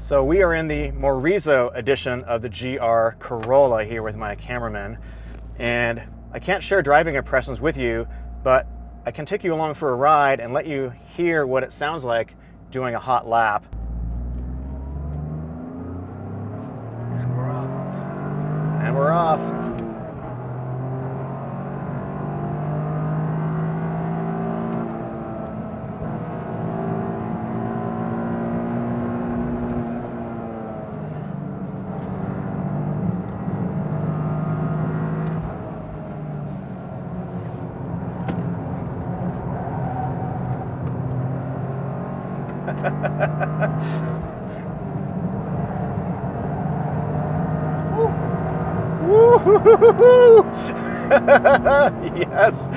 So we are in the Morizo edition of the GR Corolla here with my cameraman, and I can't share driving impressions with you, but I can take you along for a ride and let you hear what it sounds like doing a hot lap. And we're off. And we're off. Woo-hoo-hoo-hoo-hoo! Yes.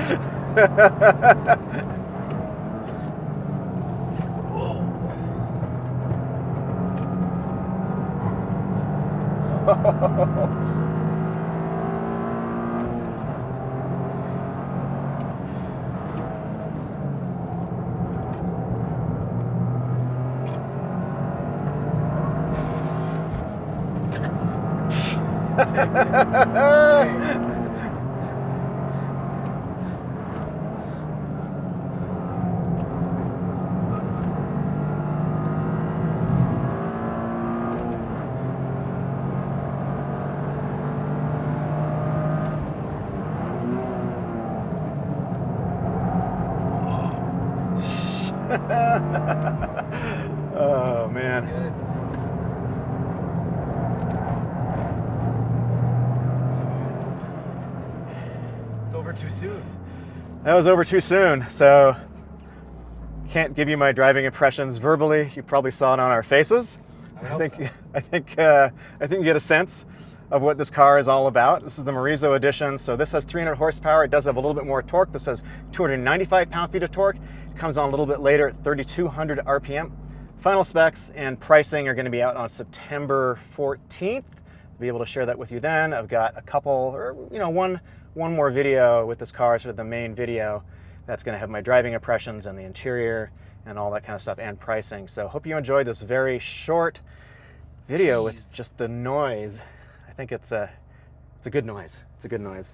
Oh man. Good. It's over too soon. That was over too soon, so can't give you my driving impressions verbally. You probably saw it on our faces. I think you get a sense of what this car is all about. This is the Morizo edition, so this has 300 horsepower. It does have a little bit more torque. This has 295 pound-feet of torque. It comes on a little bit later at 3,200 RPM. Final specs and pricing are going to be out on September 14th. I'll be able to share that with you then. I've got a couple, or one more video with this car, sort of the main video, that's going to have my driving impressions and the interior and all that kind of stuff and pricing. So hope you enjoyed this very short video with just the noise. I think it's a good noise. It's a good noise.